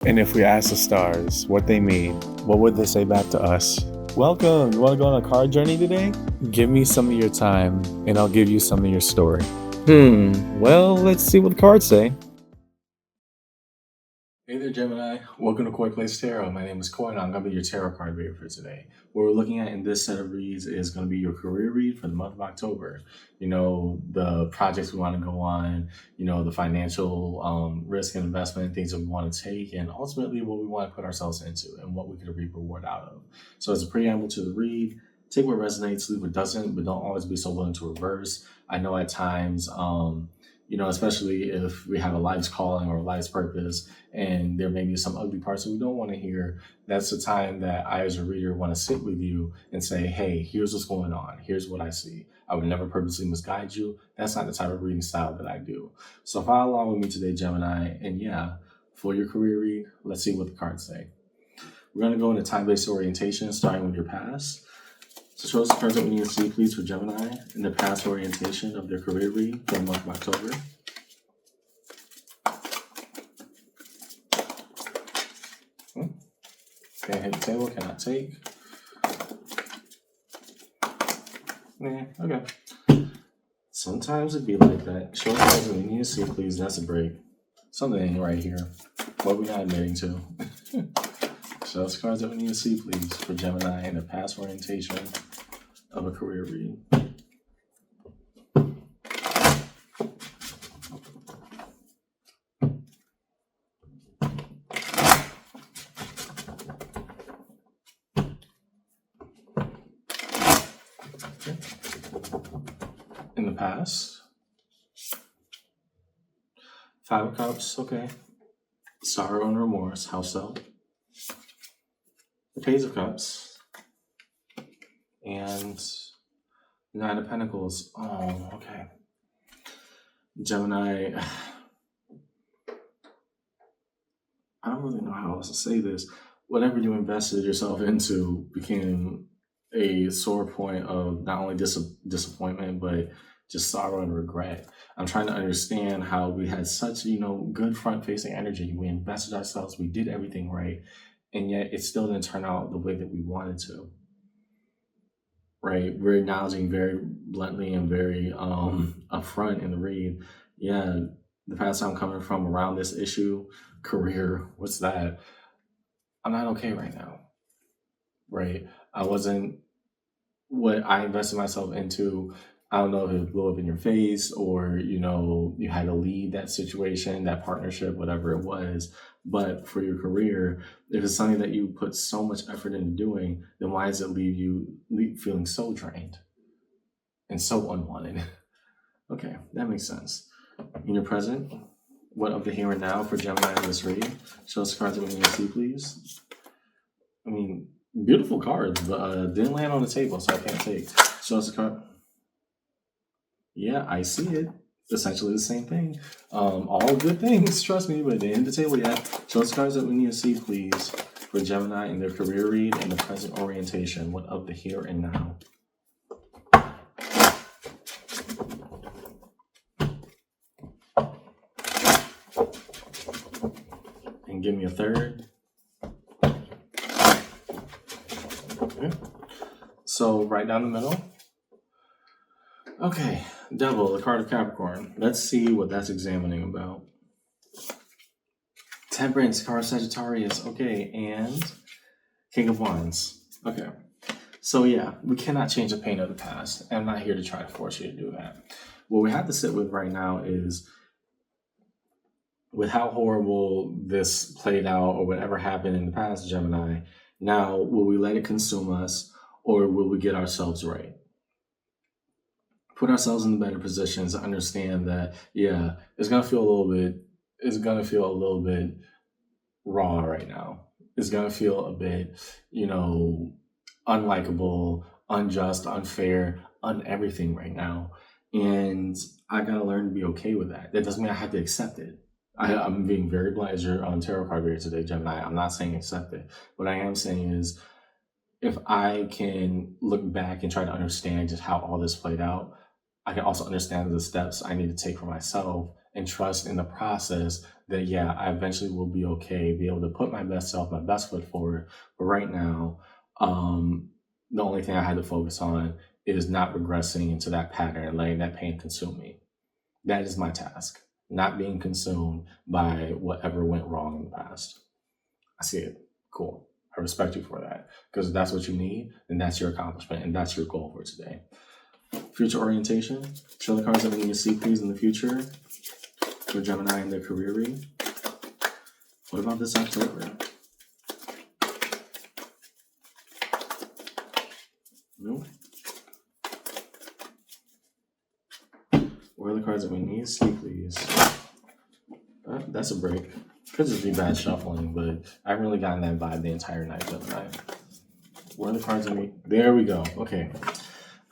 And if we ask the stars what they mean, what would they say back to us? Welcome. You want to go on a card journey today? Give me some of your time, and I'll give you some of your story. Well, let's see what the cards say. Hey there, Gemini. Welcome to Koi Plays Tarot. My name is Koi, and I'm going to be your tarot card reader for today. What we're looking at in this set of reads is going to be your career read for the month of October. You know, the projects we want to go on, you know, the financial risk and investment, things that we want to take, and ultimately what we want to put ourselves into and what we could reap reward out of. So as a preamble to the read, take what resonates, leave what doesn't, but don't always be so willing to reverse. I know at times, you know, especially if we have a life's calling or a life's purpose, and there may be some ugly parts that we don't want to hear, that's the time that I, as a reader, want to sit with you and say, hey, here's what's going on. Here's what I see. I would never purposely misguide you. That's not the type of reading style that I do. So follow along with me today, Gemini. And yeah, for your career read, let's see what the cards say. We're going to go into time-based orientation, starting with your past. So show us the cards that we need to see, please, for Gemini in the past orientation of their career read for the month of October. Can't hit the table, cannot take. Yeah, okay. Sometimes it'd be like that. Show us the cards that we need to see, please. That's a break. Something ain't right here. What we're not admitting to. Show us the cards that we need to see, please, for Gemini in the past orientation of a career read. Okay. In the past, Five of Cups, okay. Sorrow and remorse, how so? The Page of Cups, and Nine of Pentacles. Oh, okay. Gemini, I don't really know how else to say this. Whatever you invested yourself into became a sore point of not only disappointment, but just sorrow and regret. I'm trying to understand how we had such, you know, good front-facing energy. We invested ourselves, we did everything right, and yet it still didn't turn out the way that we wanted to. Right? We're acknowledging very bluntly and very upfront in the read. Yeah, the past I'm coming from around this issue, career, what's that? I'm not okay right now. Right? I wasn't what I invested myself into. I don't know if it blew up in your face or, you know, you had to leave that situation, that partnership, whatever it was. But for your career, if it's something that you put so much effort into doing, then why does it leave you feeling so drained and so unwanted? Okay, that makes sense. In your present, what of the here and now for Gemini in this read? Show us the cards that we need to see, please. I mean, beautiful cards, but didn't land on the table, so I can't take. Show us the card. Yeah, I see it. Essentially the same thing. All good things, trust me, but they ain't the table yet. Show us the cards that we need to see, please, for Gemini in their career read and the present orientation. What of the here and now? And give me a third. Okay. So right down the middle. Okay, Devil, the card of Capricorn. Let's see what that's examining about. Temperance, card of Sagittarius. Okay, and King of Wands. Okay. So yeah, we cannot change the pain of the past. I'm not here to try to force you to do that. What we have to sit with right now is with how horrible this played out or whatever happened in the past, Gemini, now will we let it consume us or will we get ourselves right? Put ourselves in better positions to understand that, yeah, it's gonna feel a little bit raw right now. It's gonna feel a bit, you know, unlikable, unjust, unfair, everything right now. And I gotta learn to be okay with that. That doesn't mean I have to accept it. I'm being very blunt as your tarot card reader today, Gemini. I'm not saying accept it. What I am saying is if I can look back and try to understand just how all this played out, I can also understand the steps I need to take for myself and trust in the process that, yeah, I eventually will be okay, be able to put my best self, my best foot forward. But right now, the only thing I had to focus on is not regressing into that pattern and letting that pain consume me. That is my task, not being consumed by whatever went wrong in the past. I see it. Cool. I respect you for that because if that's what you need, then that's your accomplishment and that's your goal for today. Future orientation. Show the cards that we need to see, please, in the future for Gemini and their career read. What about this October? No. What are the cards that we need to see, please? That's a break. Could just be bad shuffling, but I haven't really gotten that vibe the entire night, Gemini. What are the cards that we... There we go. Okay.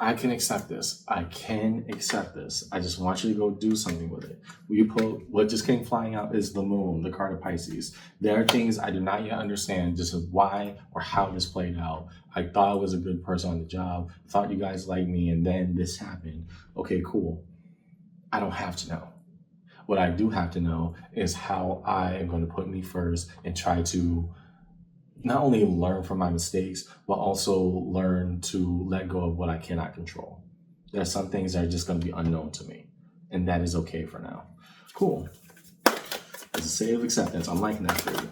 I can accept this. I can accept this. I just want you to go do something with it. You put what just came flying out is the moon, the card of Pisces. There are things I do not yet understand just why or how this played out. I thought I was a good person on the job, thought you guys liked me, and then this happened. Okay, cool. I don't have to know. What I do have to know is how I am going to put me first and try to not only learn from my mistakes, but also learn to let go of what I cannot control. There are some things that are just going to be unknown to me, and that is okay for now. Cool. It's a say of acceptance. I'm liking that for you.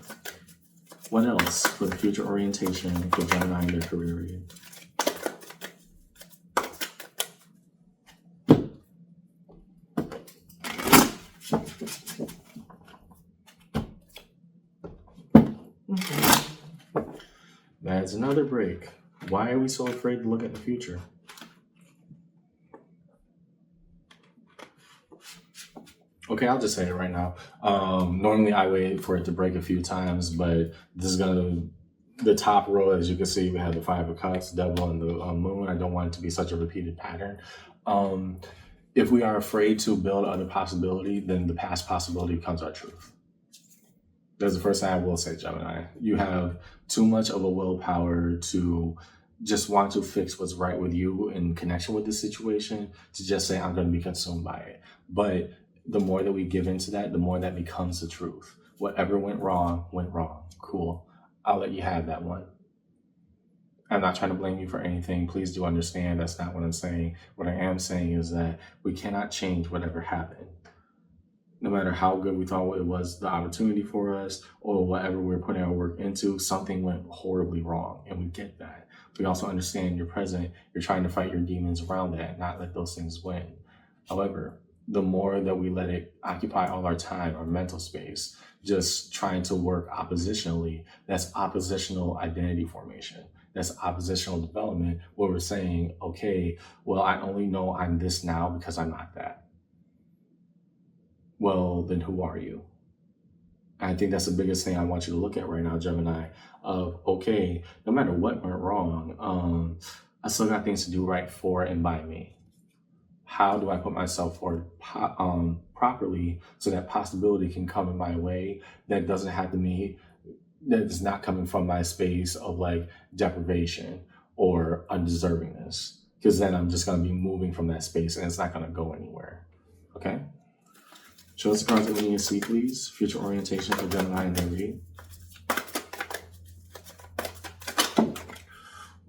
What else for the future orientation for Gemini and their career read? That's another break. Why are we so afraid to look at the future? Okay, I'll just say it right now. Normally I wait for it to break a few times, but this is the top row, as you can see, we have the Five of Cups, Devil, and the Moon. I don't want it to be such a repeated pattern. If we are afraid to build other possibility, then the past possibility becomes our truth. That's the first thing I will say, Gemini. You have too much of a willpower to just want to fix what's right with you in connection with the situation to just say, I'm going to be consumed by it. But the more that we give into that, the more that becomes the truth. Whatever went wrong, went wrong. Cool. I'll let you have that one. I'm not trying to blame you for anything. Please do understand that's not what I'm saying. What I am saying is that we cannot change whatever happened. No matter how good we thought it was the opportunity for us or whatever we're putting our work into, something went horribly wrong. And we get that. We also understand you're present. You're trying to fight your demons around that, not let those things win. However, the more that we let it occupy all our time, our mental space, just trying to work oppositionally, that's oppositional identity formation. That's oppositional development where we're saying, okay, well, I only know I'm this now because I'm not that. Well, then who are you? I think that's the biggest thing I want you to look at right now, Gemini, of, okay, no matter what went wrong, I still got things to do right for and by me. How do I put myself forward properly so that possibility can come in my way that doesn't have to me, that is not coming from my space of like deprivation or undeservingness, because then I'm just going to be moving from that space and it's not going to go anywhere. Okay? Show us the cards that we need to see, please. Future orientation for Gemini and their read.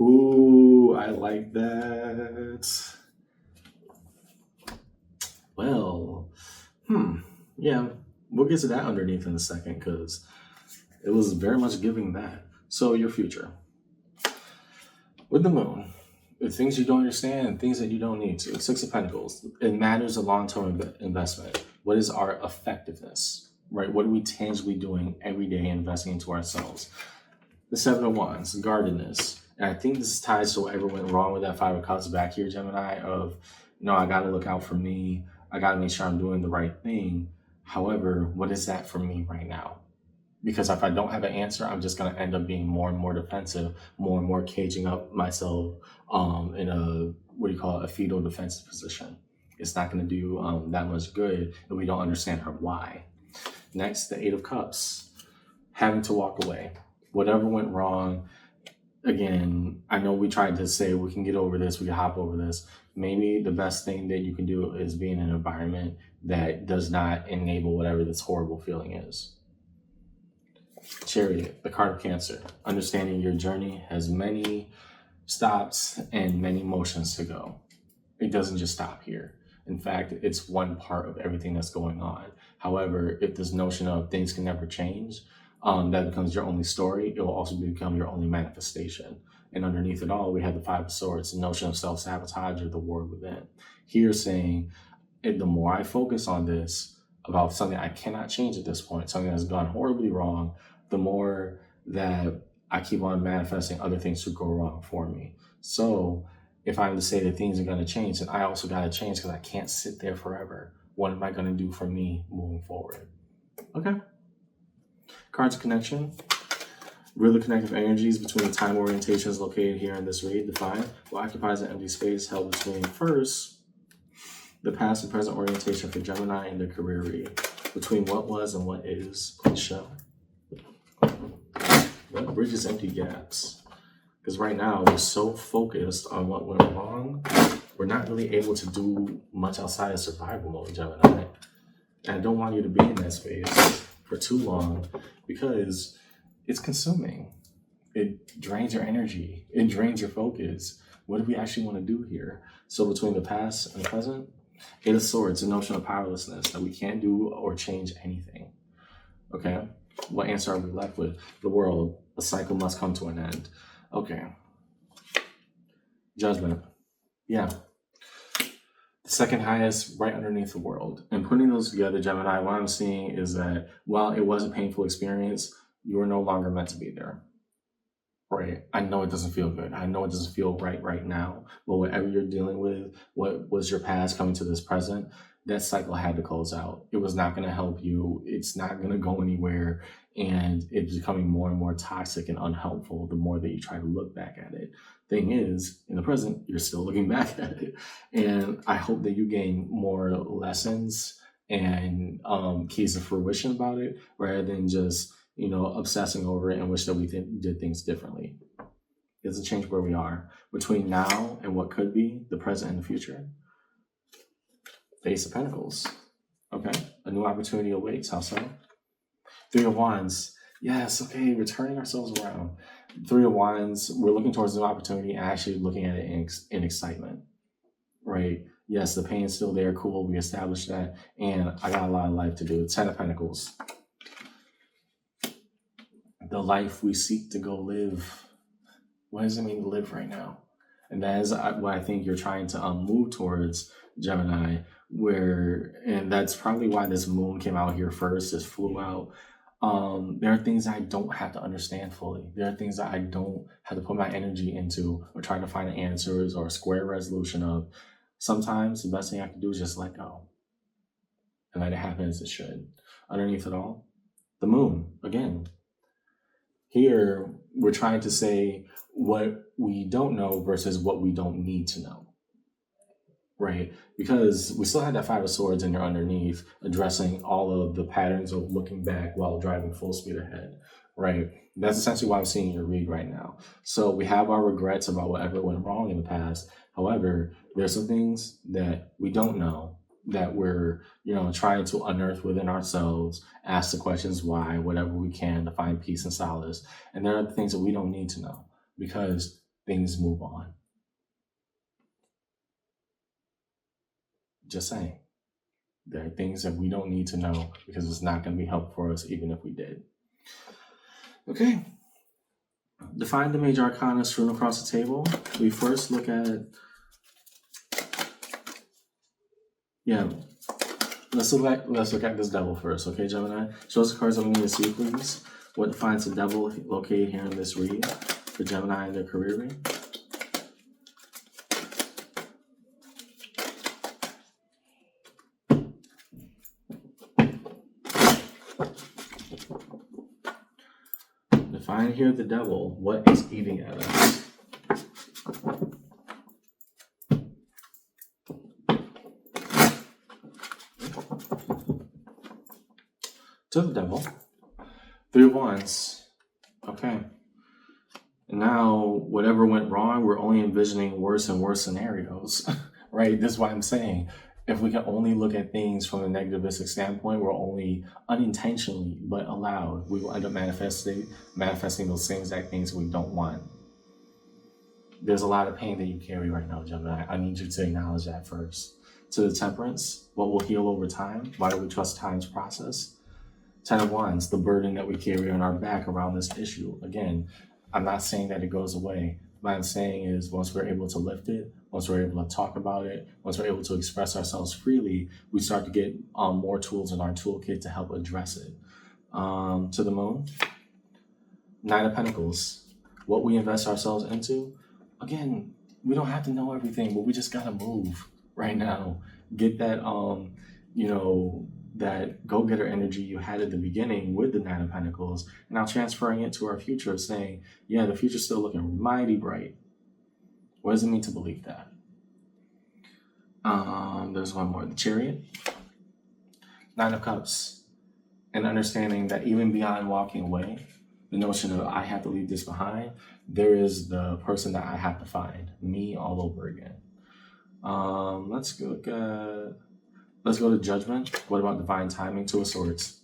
Ooh, I like that. Well, yeah, we'll get to that underneath in a second because it was very much giving that. So your future. With the moon, the things you don't understand and things that you don't need to. Six of Pentacles. It matters a long-term investment. What is our effectiveness, right? What are we tangibly doing every day investing into ourselves? The Seven of Wands, guardedness. And I think this ties to whatever went wrong with that Five of Cups back here, Gemini, of, I got to look out for me. I got to make sure I'm doing the right thing. However, what is that for me right now? Because if I don't have an answer, I'm just going to end up being more and more defensive, more and more caging up myself in a fetal defensive position. It's not going to do that much good if we don't understand her why. Next, the Eight of Cups, having to walk away. Whatever went wrong, again, I know we tried to say we can get over this, we can hop over this. Maybe the best thing that you can do is be in an environment that does not enable whatever this horrible feeling is. Chariot, the card of Cancer. Understanding your journey has many stops and many motions to go. It doesn't just stop here. In fact, it's one part of everything that's going on. However, if this notion of things can never change, that becomes your only story, it will also become your only manifestation. And underneath it all, we have the Five of Swords, the notion of self-sabotage or the war within. Here saying, the more I focus on this, about something I cannot change at this point, something that's gone horribly wrong, the more that I keep on manifesting other things to go wrong for me. So if I'm to say that things are going to change, then I also got to change because I can't sit there forever. What am I going to do for me moving forward? Okay. Cards of Connection. Really connective energies between time orientations located here in this read. Define what occupies an empty space held between first, the past and present orientation for Gemini and their career read. Between what was and what is. Please show. What bridges empty gaps? Because right now we're so focused on what went wrong, we're not really able to do much outside of survival mode, Gemini. And I don't want you to be in that space for too long because it's consuming. It drains your energy. It drains your focus. What do we actually want to do here? So between the past and the present, Eight of Swords, a notion of powerlessness, that we can't do or change anything. Okay? What answer are we left with? The world. A cycle must come to an end. Okay. Judgment. Yeah. The second highest right underneath the world. And putting those together, Gemini, what I'm seeing is that while it was a painful experience, you are no longer meant to be there. Right? I know it doesn't feel good. I know it doesn't feel right now. But whatever you're dealing with, what was your past coming to this present, that cycle had to close out. It was not going to help you. It's not going to go anywhere. And it's becoming more and more toxic and unhelpful the more that you try to look back at it. Thing is, in the present, you're still looking back at it. And I hope that you gain more lessons and keys of fruition about it rather than just, obsessing over it and wish that we did things differently. It doesn't change where we are. Between now and what could be, the present and the future. Ace of Pentacles. Okay. A new opportunity awaits. How so? Three of Wands. Yes. Okay. We're turning ourselves around. Three of Wands. We're looking towards a new opportunity and actually looking at it in excitement. Right? Yes, the pain's still there. Cool. We established that. And I got a lot of life to do. Ten of Pentacles. The life we seek to go live. What does it mean to live right now? And that is what I think you're trying to move towards, Gemini, and that's probably why this moon came out here first, this flew out. There are things I don't have to understand fully. There are things that I don't have to put my energy into or try to find answers or a square resolution of. Sometimes the best thing I can do is just let go and let it happen as it should. Underneath it all, the moon, again. Here, we're trying to say what we don't know versus what we don't need to know, right? Because we still had that Five of Swords in there underneath, addressing all of the patterns of looking back while driving full speed ahead, right? That's essentially why I'm seeing your read right now. So we have our regrets about whatever went wrong in the past. However, there's some things that we don't know that we're, trying to unearth within ourselves, ask the questions why, whatever we can to find peace and solace. And there are the things that we don't need to know because things move on. Just saying. There are things that we don't need to know because it's not going to be helpful for us even if we did. Okay. Define the major arcana strewn across the table. We first look at Let's look at this devil first, okay, Gemini? Show us the cards that we need to see, please. What defines the devil located here in this read for Gemini and their career read? Define here the devil. What is eating at us? To the devil. Three of Wands. Okay. And now, whatever went wrong, we're only envisioning worse and worse scenarios, right? This is what I'm saying. If we can only look at things from a negativistic standpoint, we're only unintentionally but allowed, we will end up manifesting those same exact things we don't want. There's a lot of pain that you carry right now, Gemini. I need you to acknowledge that first. To the temperance, what will heal over time? Why do we trust time's process? Ten of Wands, the burden that we carry on our back around this issue. Again, I'm not saying that it goes away. What I'm saying is once we're able to lift it, once we're able to talk about it, once we're able to express ourselves freely, we start to get more tools in our toolkit to help address it. To the Moon, Nine of Pentacles, what we invest ourselves into. Again, we don't have to know everything, but we just gotta move right now. Get that, that go-getter energy you had at the beginning with the Nine of Pentacles, and now transferring it to our future, saying, yeah, the future's still looking mighty bright. What does it mean to believe that? There's one more, the Chariot. Nine of Cups, and understanding that even beyond walking away, the notion of I have to leave this behind, there is the person that I have to find, me all over again. Let's go to Judgment. What about Divine Timing? Two of Swords.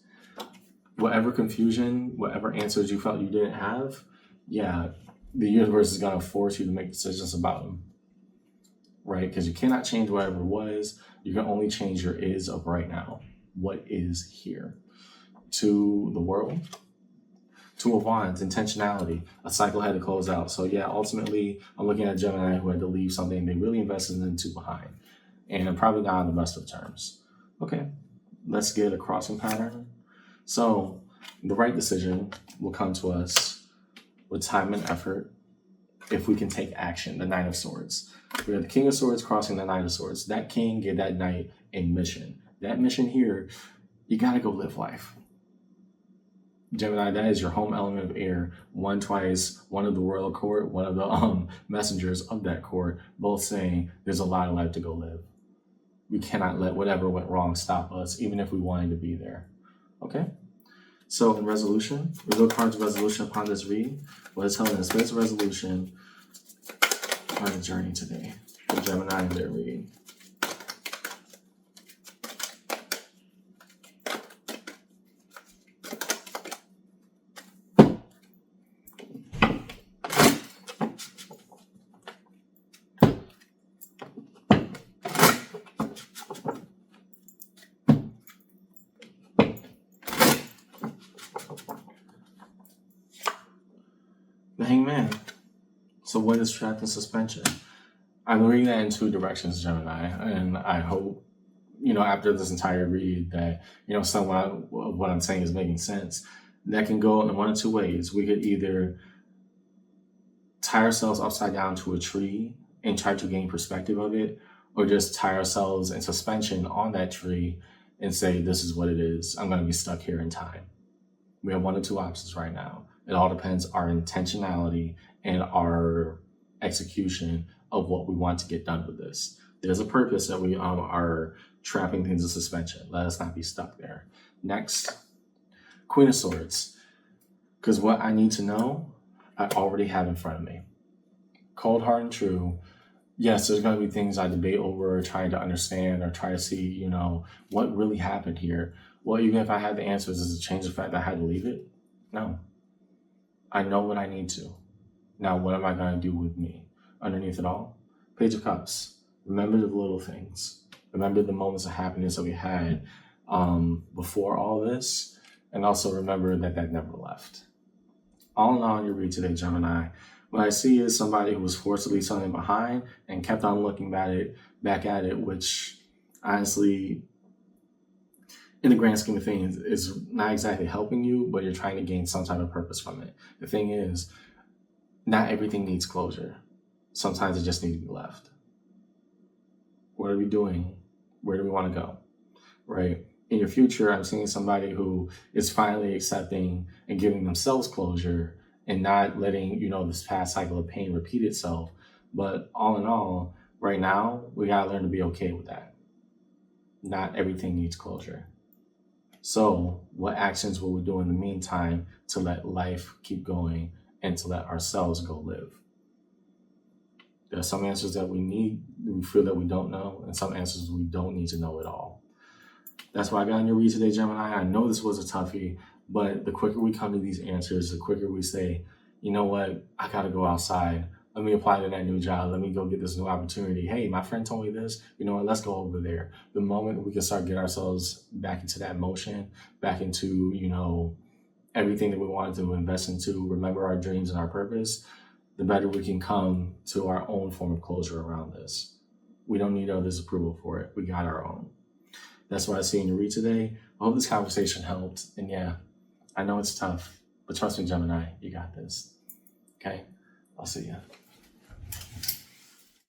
Whatever confusion, whatever answers you felt you didn't have, yeah, the universe is going to force you to make decisions about them, right? Because you cannot change whatever was. You can only change your is of right now. What is here? To the World. Two of Wands, intentionality. A cycle had to close out. So yeah, ultimately, I'm looking at Gemini who had to leave something they really invested into behind. And probably not on the best of terms. Okay, let's get a crossing pattern. So the right decision will come to us with time and effort if we can take action, the Nine of Swords. We have the King of Swords crossing the Nine of Swords. That king gave that knight a mission. That mission here, you got to go live life. Gemini, that is your home element of air. One twice, one of the royal court, one of the messengers of that court, both saying there's a lot of life to go live. We cannot let whatever went wrong stop us, even if we wanted to be there. Okay? So in resolution, we look cards of resolution upon this read. What is telling us? There's a resolution on the journey today for Gemini and their reading. The Hangman. So what is trapped in suspension? I'm reading that in two directions, Gemini, and I hope, after this entire read that, somewhat of what I'm saying is making sense. That can go in one of two ways. We could either tie ourselves upside down to a tree and try to gain perspective of it, or just tie ourselves in suspension on that tree and say, this is what it is. I'm going to be stuck here in time. We have one of two options right now. It all depends our intentionality and our execution of what we want to get done with this. There's a purpose that we are trapping things in suspension. Let us not be stuck there. Next, Queen of Swords. Because what I need to know, I already have in front of me. Cold, hard, and true. Yes, there's going to be things I debate over, trying to understand or try to see, what really happened here. Well, even if I had the answers, does it change the fact that I had to leave it? No. I know what I need to. Now, what am I going to do with me? Underneath it all, Page of Cups. Remember the little things. Remember the moments of happiness that we had before all this. And also remember that never left. All in all, in your read today, Gemini, what I see is somebody who was forced to leave something behind and kept on looking back at it, which honestly, in the grand scheme of things, is not exactly helping you, but you're trying to gain some type of purpose from it. The thing is, not everything needs closure. Sometimes it just needs to be left. What are we doing? Where do we want to go? Right? In your future, I'm seeing somebody who is finally accepting and giving themselves closure and not letting, this past cycle of pain repeat itself. But all in all, right now, we got to learn to be okay with that. Not everything needs closure. So what actions will we do in the meantime to let life keep going and to let ourselves go live? There are some answers that we feel that we don't know, and some answers we don't need to know at all. That's why I got in your read today, Gemini. I know this was a toughie, but the quicker we come to these answers, the quicker we say, you know what, I got to go outside. Let me apply to that new job. Let me go get this new opportunity. Hey, my friend told me this. You know what? Let's go over there. The moment we can start getting ourselves back into that motion, back into, everything that we wanted to invest into, remember our dreams and our purpose, the better we can come to our own form of closure around this. We don't need others' approval for it. We got our own. That's what I see in your read today. I hope this conversation helped. And yeah, I know it's tough, but trust me, Gemini, you got this. Okay? I'll see you.